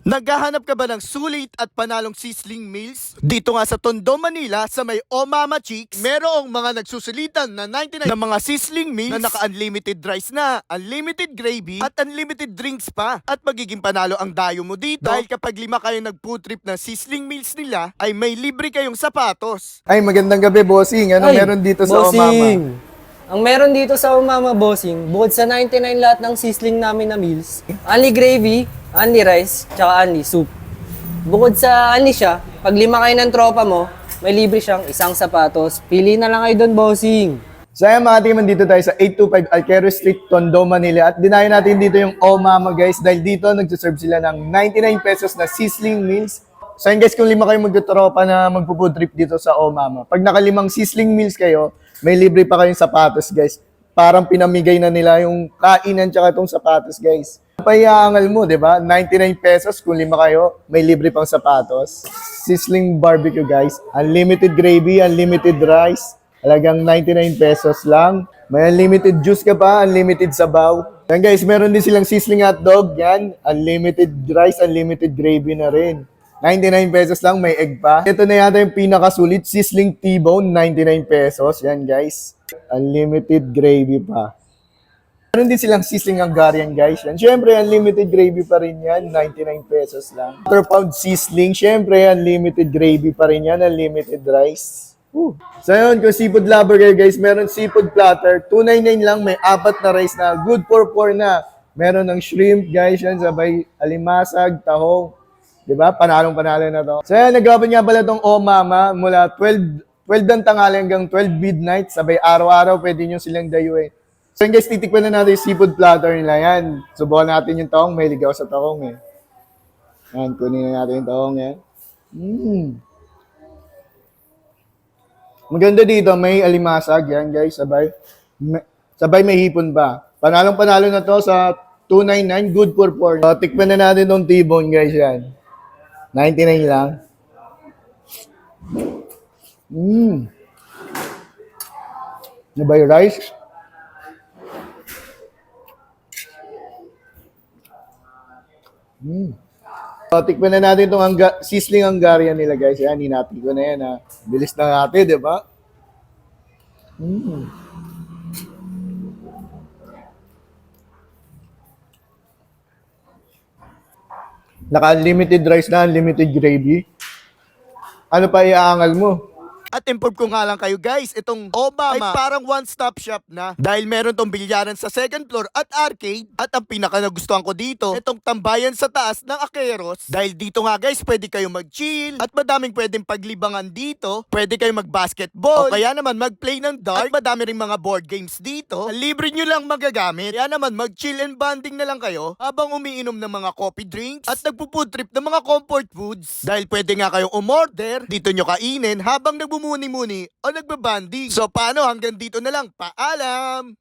Naghahanap ka ba ng sulit at panalong sizzling meals? Dito nga sa Tondo, Manila, sa may O Mama Chicks, merong mga nagsusulitan na 99 na mga sizzling meals na naka-unlimited rice na, unlimited gravy, at unlimited drinks pa. At magiging panalo ang dayo mo dito dahil kapag 5 kayo nag-food trip na sizzling meals nila, ay may libre kayong sapatos. Ay, magandang gabi, bossing. Ano Ay, meron dito sa bossing. Omama? Ang meron dito sa Omama, bossing, bukod sa 99 lahat ng sizzling namin na meals, only gravy, only rice, tsaka only soup. Bukod sa only siya, pag 5 kayo ng tropa mo, may libre siyang isang sapatos. Pili na lang kayo doon, bossing. So ayan mga team, dito tayo sa 825 Alquero Street, Tondo, Manila. At dinayo natin dito yung Omama, guys, dahil dito nagsiserve sila ng 99 pesos na sizzling meals. So ayan guys, kung 5 kayo magtutropa na magpo-food trip dito sa Omama, pag naka 5 sizzling meals kayo, may libre pa kayong sapatos, guys. Parang pinamigay na nila yung kainan tsaka itong sapatos, guys. Payaangal mo, di ba? 99 pesos kung 5 kayo, may libre pang sapatos. Sizzling barbecue, guys. Unlimited gravy, unlimited rice. Halagang 99 pesos lang. May unlimited juice ka pa, unlimited sabaw. Yan guys, meron din silang sizzling hotdog. Yan, unlimited rice, unlimited gravy na rin. 99 pesos lang, may egg pa. Ito na yata yung pinakasulit, sizzling T-bone, 99 pesos. Yan guys, unlimited gravy pa. Meron din silang sizzling Hungarian guys. Yan, syempre unlimited gravy pa rin yan, 99 pesos lang. Quarter pound sizzling, syempre unlimited gravy pa rin yan, unlimited rice. So yun, kung seafood lover kayo guys, meron seafood platter, 299 lang, may 4 na rice na, good for 4 na. Meron ng shrimp guys, yan, sabay alimasag, tahong. Diba? Panalong-panalo na to. So yan, nag-open nga pala itong Omama mula 12 ng tanghali hanggang 12 midnight. Sabay araw-araw, pwede nyo silang dayuin. So yan guys, titikpan na natin yung seafood platter nila. Yan, subukan natin yung tahong. May ligaw sa tahong eh. Yan, kunin na natin yung tahong yan. Maganda dito, may alimasag. Yan guys, sabay may hipon pa. Panalong-panalo na to sa 299, good for 4. So, tikpan na natin itong T-bone guys yan. 99 lang. Ano ba yung rice? So, tikman na natin itong sizzling Hungarian nila guys. Yan, hinati ko na yan ha. Bilis na natin, di ba? Naka-unlimited rice na, unlimited gravy. Ano pa iaangal mo? At improve ko nga lang kayo guys, itong Omama ay parang one-stop shop na. Dahil meron tong bilyaran sa second floor at arcade. At ang pinaka nagustuhan ko dito, itong tambayan sa taas ng Aqueros. Dahil dito nga guys, pwede kayo mag-chill. At madaming pwedeng paglibangan dito. Pwede kayo mag-basketball. O kaya naman mag-play ng dart. At madami ring mga board games dito. Libre nyo lang magagamit. Kaya naman mag-chill and bonding na lang kayo habang umiinom ng mga coffee drinks. At nagpo-food trip ng mga comfort foods. Dahil pwede nga kayong umorder, dito nyo kainin habang nagbumuni-muni o nagbabanding. So paano, hanggang dito na lang. Paalam!